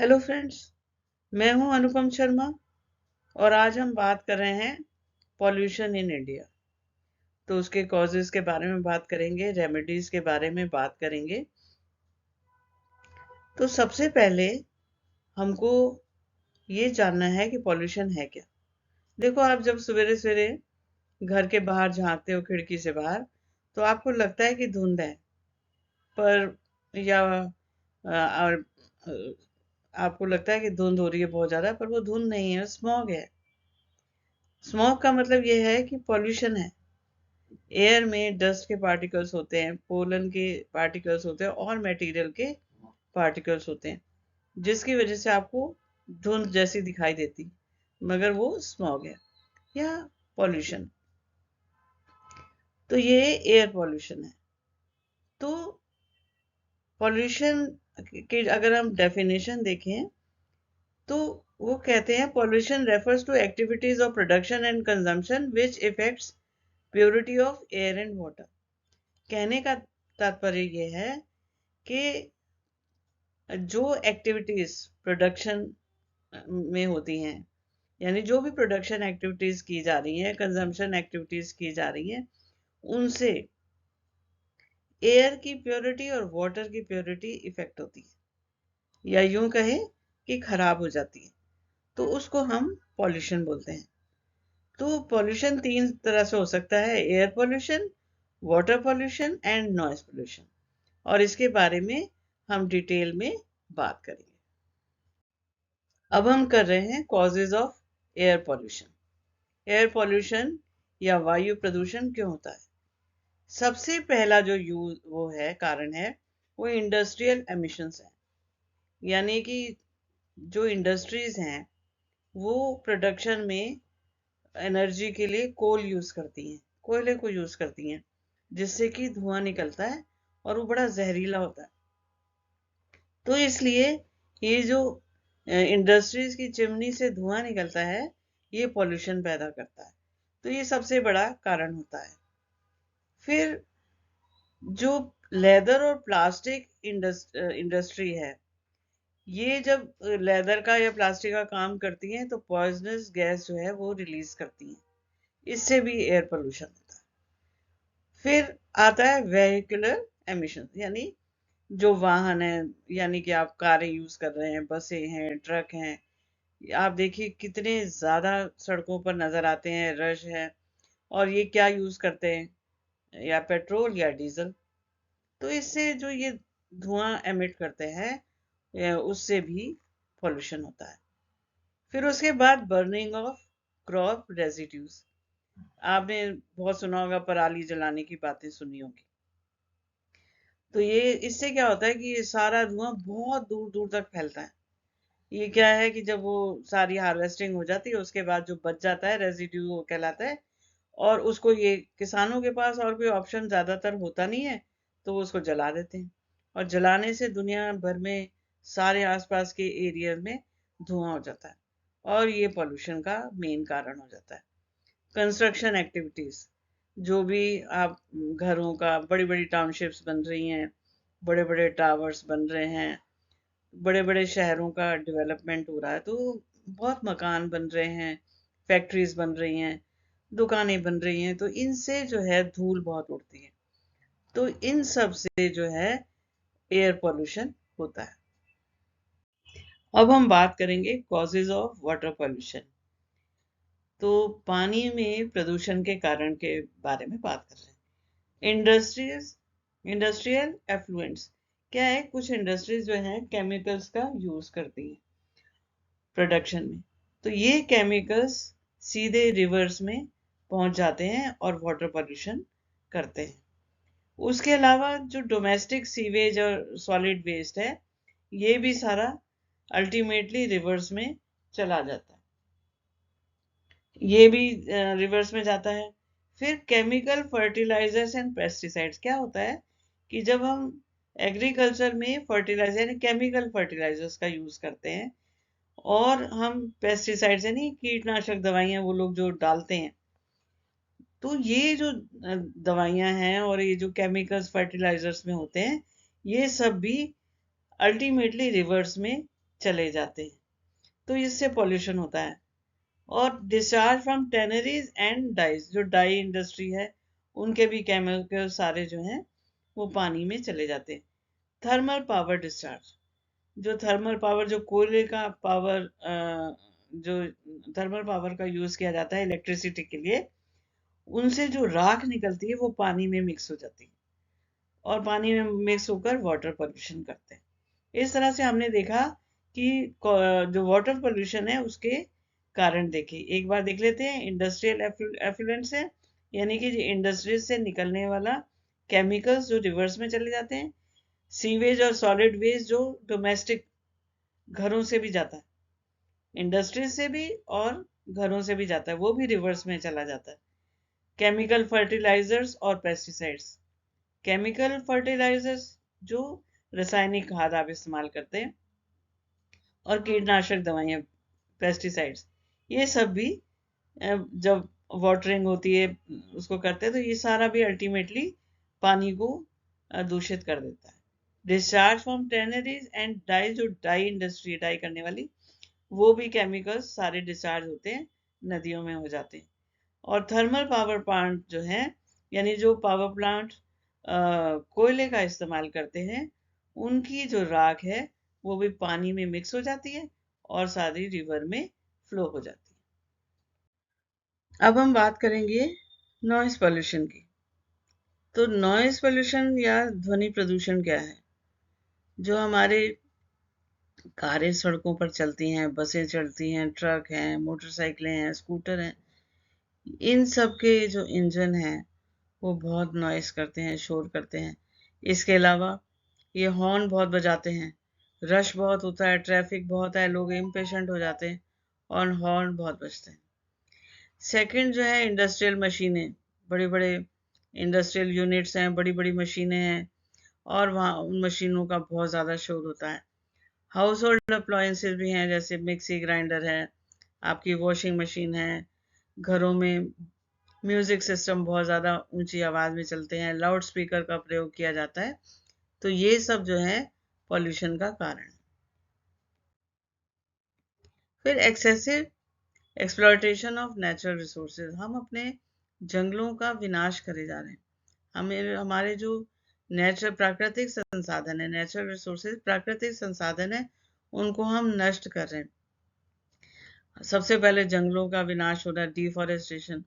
Hello friends, मैं हूं अनुपम शर्मा और आज हम बात कर रहे हैं पॉल्यूशन इन इंडिया। तो उसके कॉजेस के बारे में बात करेंगे, रेमेडीज के बारे में बात करेंगे। तो सबसे पहले हमको ये जानना है कि पॉल्यूशन है क्या। देखो, आप जब सवेरे सवेरे घर के बाहर झांकते हो खिड़की से बाहर, तो आपको लगता है कि धुंध है, पर या और आपको लगता है कि धुंध हो रही है बहुत ज्यादा, पर वो धुंध नहीं है, स्मॉग है। स्मॉग का मतलब ये है कि पॉल्यूशन है। एयर में डस्ट के पार्टिकल्स होते हैं, पोलन के पार्टिकल्स होते हैं और मटेरियल के पार्टिकल्स होते हैं, जिसकी वजह से आपको धुंध जैसी दिखाई देती, मगर वो स्मॉग है या पॉल्यूशन। तो ये एयर पॉल्यूशन है। तो पॉल्यूशन की अगर हम डेफिनेशन देखें तो वो कहते हैं pollution refers to activities of production and consumption which effects purity of air and water. कहने का तात्पर्य ये है कि जो एक्टिविटीज प्रोडक्शन में होती हैं, यानी जो भी प्रोडक्शन एक्टिविटीज की जा रही हैं, कंजम्पशन एक्टिविटीज की जा रही हैं, उनसे एयर की प्योरिटी और वाटर की प्योरिटी इफेक्ट होती है, या यूं कहें कि खराब हो जाती है। तो उसको हम पॉल्यूशन बोलते हैं। तो पॉल्यूशन तीन तरह से हो सकता है: air pollution, water pollution and noise pollution. और इसके बारे में हम डिटेल में बात करेंगे। अब हम कर रहे हैं causes of air pollution. Air pollution या वायु प्रदूषण क्यों होता है? सबसे पहला जो यूज वो है कारण है, वो इंडस्ट्रियल एमिशंस है। यानी कि जो इंडस्ट्रीज हैं वो प्रोडक्शन में एनर्जी के लिए कोल यूज करती हैं, कोयले को यूज करती हैं, जिससे कि धुआं निकलता है और वो बड़ा जहरीला होता है। तो इसलिए ये जो इंडस्ट्रीज की चिमनी से धुआं निकलता है, ये पॉल्यूशन पैदा करता है। तो ये सबसे बड़ा कारण होता है। फिर जो लेदर और प्लास्टिक इंडस्ट्री है, ये जब लेदर का या प्लास्टिक का काम करती हैं तो पॉइजनस गैस जो है वो रिलीज करती हैं, इससे भी एयर पोल्यूशन होता है। फिर आता है वेहिकुलर एमिशन, यानी जो वाहन है, यानी कि आप कारें यूज कर रहे हैं, बसें हैं, ट्रक हैं, आप देखिए कितने ज्यादा सड़कों पर नजर आते हैं, रश है। और ये क्या यूज करते हैं? या पेट्रोल या डीजल। तो इससे जो ये धुआं एमिट करते हैं, उससे भी पॉल्यूशन होता है। फिर उसके बाद बर्निंग ऑफ क्रॉप रेजिड्यूज। आपने बहुत सुना होगा, पराली जलाने की बातें सुनी होगी। तो ये इससे क्या होता है कि ये सारा धुआं बहुत दूर दूर तक फैलता है। ये क्या है कि जब वो सारी हार्वेस्टिंग हो जाती है, उसके बाद जो बच जाता है रेजिड्यू वो कहलाता है। और उसको ये किसानों के पास और कोई ऑप्शन ज्यादातर होता नहीं है, तो वो उसको जला देते हैं। और जलाने से दुनिया भर में सारे आसपास के एरिया में धुआं हो जाता है, और ये पोल्यूशन का मेन कारण हो जाता है। कंस्ट्रक्शन एक्टिविटीज, जो भी आप घरों का, बड़ी बड़ी टाउनशिप्स बन रही हैं, बड़े बड़े टावर्स बन रहे हैं, बड़े बड़े शहरों का डेवलपमेंट हो रहा है, तो बहुत मकान बन रहे हैं, फैक्ट्रीज बन रही हैं, दुकानें बन रही हैं, तो इनसे जो है धूल बहुत उड़ती है। तो इन सब से जो है एयर पोल्यूशन होता है। अब हम बात करेंगे कॉजेज ऑफ वाटर पोल्यूशन। तो पानी में प्रदूषण के कारण के बारे में बात कर रहे हैं। इंडस्ट्रियल एफ्लुएंट्स क्या है? कुछ इंडस्ट्रीज जो है केमिकल्स का यूज करती है प्रोडक्शन में। तो ये केमिकल्स सीधे रिवर्स में पहुंच जाते हैं और वाटर पोल्यूशन करते हैं। उसके अलावा जो डोमेस्टिक सीवेज और सॉलिड वेस्ट है, ये भी सारा अल्टीमेटली रिवर्स में चला जाता है, ये भी रिवर्स में जाता है। फिर केमिकल फर्टिलाइजर्स एंड पेस्टिसाइड्स क्या होता है कि जब हम एग्रीकल्चर में फर्टिलाइजर, केमिकल फर्टिलाइजर्स का यूज करते हैं, और हम पेस्टिसाइड्स यानी कीटनाशक दवाइयां वो लोग जो डालते हैं, तो ये जो दवाइयां हैं और ये जो केमिकल्स फर्टिलाइजर्स में होते हैं, ये सब भी अल्टीमेटली रिवर्स में चले जाते हैं, तो इससे पॉल्यूशन होता है। और discharge from tanneries and dies, जो डाई इंडस्ट्री है उनके भी केमिकल सारे जो हैं वो पानी में चले जाते हैं। थर्मल पावर डिस्चार्ज, जो थर्मल पावर, जो कोयले का पावर, जो थर्मल पावर का यूज किया जाता है इलेक्ट्रिसिटी के लिए, उनसे जो राख निकलती है वो पानी में मिक्स हो जाती है और पानी में मिक्स होकर वाटर पोल्यूशन करते हैं। इस तरह से हमने देखा कि जो वाटर पोल्यूशन है उसके कारण देखे। एक बार देख लेते हैं इंडस्ट्रियल एफ्लुएंट से, यानी कि इंडस्ट्रीज से निकलने वाला केमिकल्स जो रिवर्स में चले जाते हैं। सीवेज और सॉलिड वेस्ट जो डोमेस्टिक घरों से भी जाता है, इंडस्ट्रीज से भी और घरों से भी जाता है, वो भी रिवर्स में चला जाता है। केमिकल फर्टिलाइजर्स और पेस्टिसाइड्स, केमिकल फर्टिलाइजर्स जो रासायनिक खाद आप इस्तेमाल करते हैं, और कीटनाशक दवाइयाँ, पेस्टिसाइड्स, ये सब भी जब वाटरिंग होती है उसको करते हैं तो ये सारा भी अल्टीमेटली पानी को दूषित कर देता है। Discharge from tanneries and die, जो डाई इंडस्ट्री डाई करने वाली, वो भी केमिकल्स सारे डिस्चार्ज होते हैं, नदियों में हो जाते हैं। और थर्मल पावर प्लांट जो है, यानी जो पावर प्लांट कोयले का इस्तेमाल करते हैं, उनकी जो राख है वो भी पानी में मिक्स हो जाती है और सारी रिवर में फ्लो हो जाती है। अब हम बात करेंगे नॉइस पोल्यूशन की। तो नॉइस पोल्यूशन या ध्वनि प्रदूषण क्या है? जो हमारे कारें सड़कों पर चलती हैं, बसें चलती हैं, ट्रक हैं, मोटरसाइकिलें हैं, स्कूटर हैं, इन सब के जो इंजन हैं वो बहुत नॉइस करते हैं, शोर करते हैं। इसके अलावा ये हॉर्न बहुत बजाते हैं, रश बहुत होता है, ट्रैफिक बहुत है, लोग इम्पेशेंट हो जाते हैं और हॉर्न बहुत बजते हैं। सेकंड जो है इंडस्ट्रियल मशीनें, बड़े बड़े इंडस्ट्रियल यूनिट्स हैं, बड़ी बड़ी मशीनें हैं और वहाँ उन मशीनों का बहुत ज़्यादा शोर होता है। हाउस होल्ड अप्लायंसेज भी हैं, जैसे मिक्सी ग्राइंडर है, आपकी वॉशिंग मशीन है, घरों में म्यूजिक सिस्टम बहुत ज़्यादा ऊंची आवाज़ में चलते हैं, लाउड स्पीकर का प्रयोग किया जाता है, तो ये सब जो है पॉल्यूशन का कारण। फिर excessive exploitation of natural resources, हम अपने जंगलों का विनाश करे जा रहे हैं। हमें हमारे जो नेचुरल प्राकृतिक संसाधन है, नेचुरल रिसोर्सेज प्राकृतिक संसाधन है, उनको हम नष्ट कर रहे हैं। सबसे पहले जंगलों का विनाश हो रहा है, डिफॉरेस्टेशन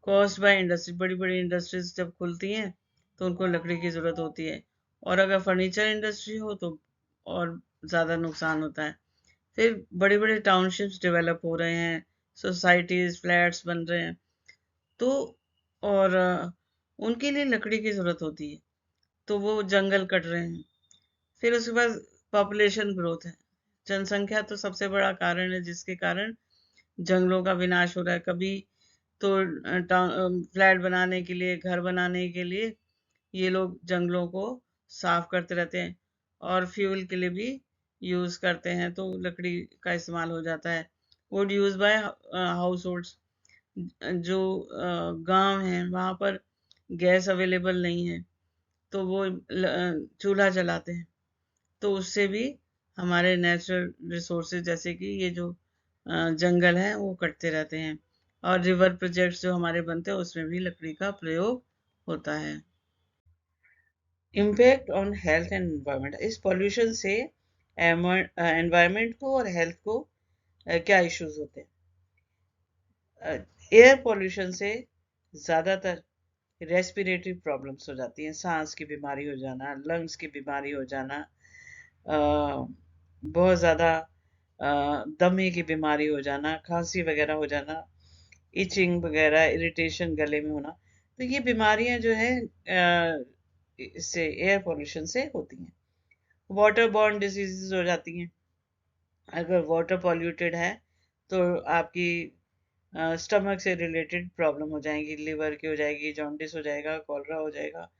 कॉज्ड बाय इंडस्ट्री। बड़ी बड़ी इंडस्ट्रीज जब खुलती हैं तो उनको लकड़ी की ज़रूरत होती है, और अगर फर्नीचर इंडस्ट्री हो तो और ज़्यादा नुकसान होता है। फिर बड़े बड़े टाउनशिप्स डेवलप हो रहे हैं, सोसाइटीज़, फ्लैट्स बन रहे हैं, तो और उनके लिए लकड़ी की ज़रूरत होती है, तो वो जंगल कट रहे हैं। फिर उसके बाद पॉपुलेशन ग्रोथ है, जनसंख्या तो सबसे बड़ा कारण है जिसके कारण जंगलों का विनाश हो रहा है। कभी तो फ्लैट बनाने के लिए, घर बनाने के लिए ये लोग जंगलों को साफ करते रहते हैं और फ्यूल के लिए भी यूज़ करते हैं, तो लकड़ी का इस्तेमाल हो जाता है। Would use by house holds, जो गांव हैं वहाँ पर गैस अवेलेबल नहीं है तो वो चूल्हा जलाते हैं, तो उससे भी हमारे नेचुरल रिसोर्सेज जैसे कि ये जो जंगल हैं वो कटते रहते हैं। और रिवर प्रोजेक्ट्स जो हमारे बनते हैं उसमें भी लकड़ी का प्रयोग होता है। Impact on health and environment, इस पॉल्यूशन से एनवायरनमेंट को और हेल्थ को क्या इश्यूज होते हैं? एयर पॉल्यूशन से ज़्यादातर रेस्पिरेटरी प्रॉब्लम्स हो जाती हैं, सांस की बीमारी हो जाना, लंग्स की बीमारी हो जाना, बहुत ज़्यादा दमे की बीमारी हो जाना, खांसी वगैरह हो जाना, इचिंग वगैरह, इरिटेशन गले में होना, तो ये बीमारियां जो है इससे एयर पोल्यूशन से होती हैं। वाटर बॉर्न डिजीजेस हो जाती हैं, अगर वाटर पॉल्यूटेड है तो आपकी स्टमक से रिलेटेड प्रॉब्लम हो जाएंगी, लिवर की हो जाएगी, जॉन्डिस हो जाएगा, कॉलरा हो जाएगा,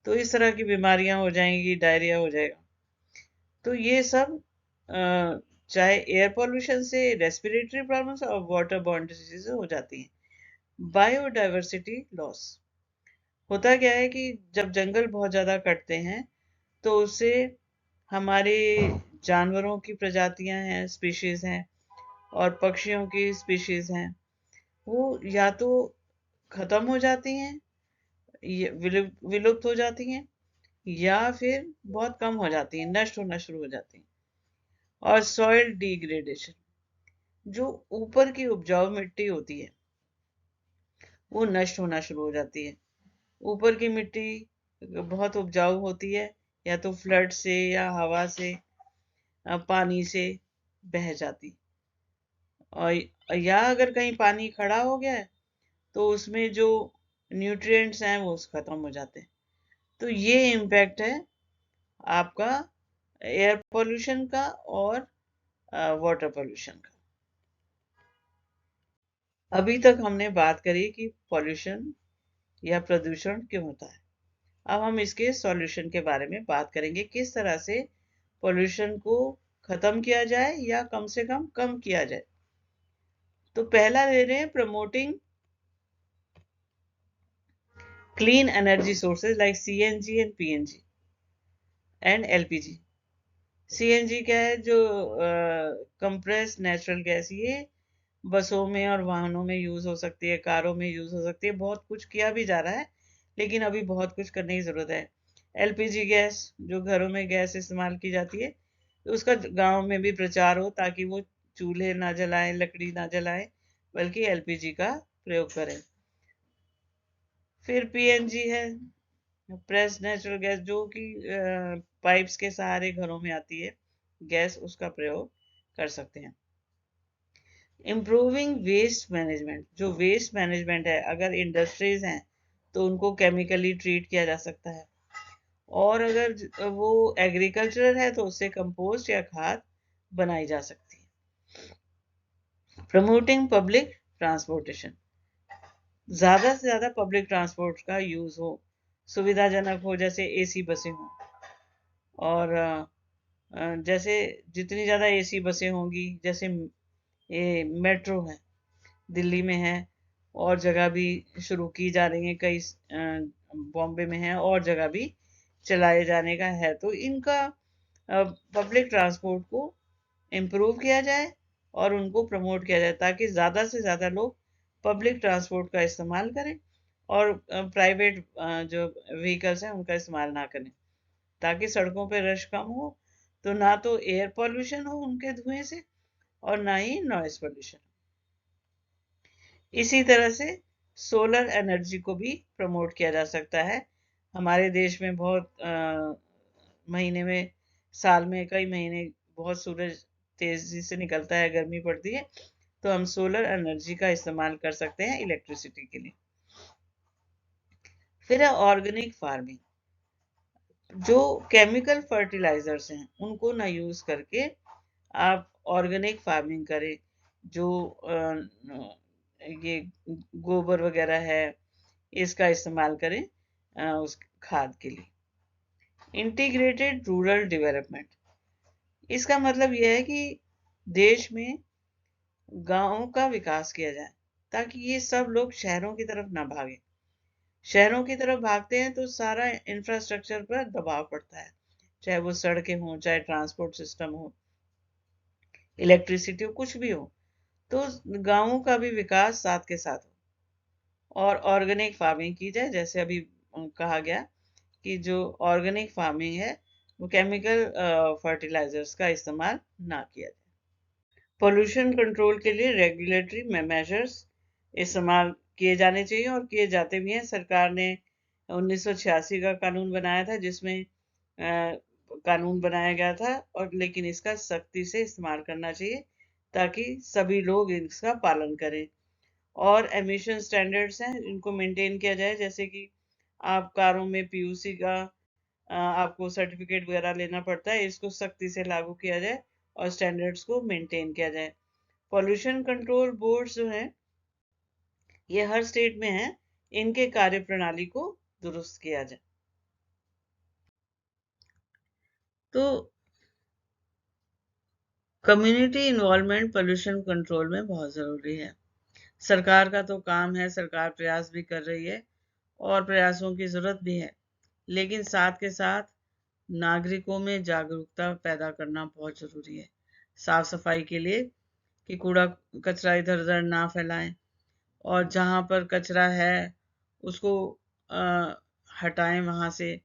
तो इस तरह की बीमारियां हो जाएंगी, डायरिया हो जाएगा। तो ये सब चाहे एयर पोल्यूशन से रेस्पिरेटरी प्रॉब्लम्स और वाटर बॉर्न डिजीज हो जाती हैं। बायोडाइवर्सिटी लॉस, होता क्या है कि जब जंगल बहुत ज़्यादा कटते हैं तो उससे हमारे जानवरों की प्रजातियां हैं, स्पीशीज हैं, और पक्षियों की स्पीशीज हैं, वो या तो खत्म हो जाती हैं, विलुप्त हो जाती हैं, या फिर बहुत कम हो जाती हैं, नष्ट होना शुरू हो जाती हैं। और सॉइल डिग्रेडेशन, जो ऊपर की उपजाऊ मिट्टी होती है वो नष्ट होना शुरू हो जाती है। ऊपर की मिट्टी बहुत उपजाऊ होती है, या तो फ्लड से या हवा से, पानी से बह जाती, और या अगर कहीं पानी खड़ा हो गया है तो उसमें जो न्यूट्रिएंट्स हैं वो खत्म हो जाते हैं। तो ये इम्पैक्ट है आपका एयर पोल्यूशन का और वाटर पोल्यूशन का। अभी तक हमने बात करी कि पोल्यूशन या प्रदूषण क्यों होता है। अब हम इसके सॉल्यूशन के बारे में बात करेंगे, किस तरह से पोल्यूशन को खत्म किया जाए या कम से कम किया जाए। तो पहला ले रहे हैं, promoting clean energy sources like CNG and PNG and LPG. CNG क्या है, जो कंप्रेस्ड नेचुरल गैस, ये बसों में और वाहनों में यूज हो सकती है, कारों में यूज हो सकती है, बहुत कुछ किया भी जा रहा है, लेकिन अभी बहुत कुछ करने की जरूरत है। एलपीजी गैस, जो घरों में गैस इस्तेमाल की जाती है, उसका गांव में भी प्रचार हो ताकि वो चूल्हे ना जलाएं, लकड़ी ना जलाएं, बल्कि एलपीजी का प्रयोग करें। फिर पीएनजी है, प्रेस नेचुरल गैस, जो कि पाइप्स के सहारे घरों में आती है गैस, उसका प्रयोग कर सकते हैं। इम्प्रूविंग वेस्ट मैनेजमेंट, जो वेस्ट मैनेजमेंट है, अगर इंडस्ट्रीज हैं तो उनको केमिकली ट्रीट किया जा सकता है, और अगर वो एग्रीकल्चर है तो उससे कंपोस्ट या खाद बनाई जा सकती है। प्रमोटिंग पब्लिक ट्रांसपोर्टेशन, ज्यादा से ज्यादा पब्लिक ट्रांसपोर्ट का यूज हो, सुविधाजनक हो, जैसे एसी बसें हो, और जैसे जितनी ज्यादा एसी बसें होंगी, जैसे ये मेट्रो है, दिल्ली में है, और जगह भी शुरू की जा रही है, कई बॉम्बे में है, और जगह भी चलाए जाने का है, तो इनका पब्लिक ट्रांसपोर्ट को इम्प्रूव किया जाए और उनको प्रमोट किया जाए, ताकि ज़्यादा से ज़्यादा लोग पब्लिक ट्रांसपोर्ट का इस्तेमाल करें और प्राइवेट जो व्हीकल्स हैं उनका इस्तेमाल ना करें, ताकि सड़कों पे रश कम हो, तो ना तो एयर पॉल्यूशन हो उनके धुएं से, और ना ही नॉइस पॉल्यूशन। इसी तरह से सोलर एनर्जी को भी प्रमोट किया जा सकता है। हमारे देश में बहुत महीने में, साल में कई महीने बहुत सूरज तेजी से निकलता है, गर्मी पड़ती है, तो हम सोलर एनर्जी का इस्तेमाल कर सकते हैं इलेक्ट्रिसिटी के लिए। फिर है ऑर्गेनिक फार्मिंग, जो केमिकल फर्टिलाइजर्स हैं उनको ना यूज करके आप ऑर्गेनिक फार्मिंग करें, जो ये गोबर वगैरह है इसका इस्तेमाल करें उस खाद के लिए। इंटीग्रेटेड रूरल डेवलपमेंट, इसका मतलब यह है कि देश में गांवों का विकास किया जाए, ताकि ये सब लोग शहरों की तरफ ना भागे। शहरों की तरफ भागते हैं तो सारा इंफ्रास्ट्रक्चर पर दबाव पड़ता है, चाहे वो सड़कें हों, चाहे ट्रांसपोर्ट सिस्टम हो, इलेक्ट्रिसिटी हो, कुछ भी हो, तो गांवों का भी विकास साथ के साथ हो। और ऑर्गेनिक फार्मिंग की जाए, जैसे अभी कहा गया कि जो ऑर्गेनिक फार्मिंग है वो केमिकल फर्टिलाइजर्स का इस्तेमाल ना किया जाए। पोल्यूशन कंट्रोल के लिए रेगुलेटरी मेजर्स इस्तेमाल किए जाने चाहिए, और किए जाते भी हैं। सरकार ने 1986 का कानून बनाया था, जिसमें कानून बनाया गया था, और लेकिन इसका सख्ती से इस्तेमाल करना चाहिए ताकि सभी लोग इसका पालन करें। और एमिशन स्टैंडर्ड्स हैं, इनको मेंटेन किया जाए, जैसे कि आप कारों में पीयूसी का आपको सर्टिफिकेट वगैरह लेना पड़ता है, इसको सख्ती से लागू किया जाए और स्टैंडर्ड्स को मेंटेन किया जाए। पॉल्यूशन कंट्रोल बोर्ड्स जो हैं ये हर स्टेट में हैं, इनके कार्य प्रणाली को दुरुस्त किया जाए। तो कम्युनिटी इन्वॉल्वमेंट पोल्यूशन कंट्रोल में बहुत ज़रूरी है। सरकार का तो काम है, सरकार प्रयास भी कर रही है और प्रयासों की ज़रूरत भी है, लेकिन साथ के साथ नागरिकों में जागरूकता पैदा करना बहुत ज़रूरी है। साफ सफाई के लिए कि कूड़ा कचरा इधर उधर ना फैलाएं, और जहाँ पर कचरा है उसको हटाएं वहाँ से।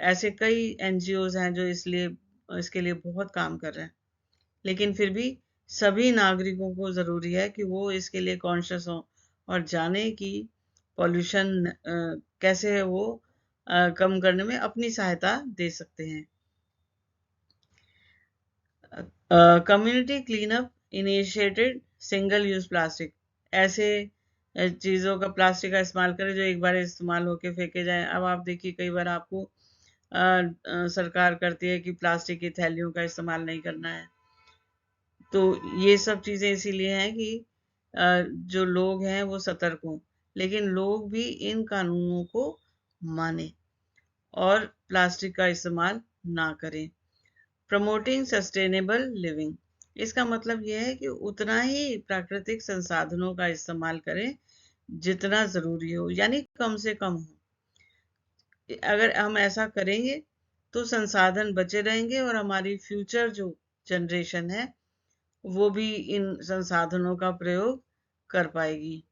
ऐसे कई एनजीओज हैं जो इसके लिए बहुत काम कर रहे हैं, लेकिन फिर भी सभी नागरिकों को ज़रूरी है कि वो इसके लिए कॉन्शियस हों और जाने कि पॉल्यूशन कैसे है वो कम करने में अपनी सहायता दे सकते हैं। Community cleanup initiated single use plastic, ऐसे चीज़ों का प्लास्टिक का इस्तेमाल करें जो एक बार इस्तेमाल होके फेंके जाएं। अब आप देखिए कई बार आपको सरकार करती है कि प्लास्टिक की थैलियों का इस्तेमाल नहीं करना है। तो ये सब चीज़ें इसीलिए हैं कि जो लोग हैं वो सतर्क हों, लेकिन लोग भी इन कानूनों को माने और प्लास्टिक का इस्तेमाल ना करें। प्रमोटिंग सस्टेनेबल लिविंग, इसका मतलब यह है कि उतना ही प्राकृतिक संसाधनों का इस्तेमाल करें जितना ज़रूरी हो, यानी कम से कम हो। अगर हम ऐसा करेंगे तो संसाधन बचे रहेंगे और हमारी फ्यूचर जो जनरेशन है वो भी इन संसाधनों का प्रयोग कर पाएगी।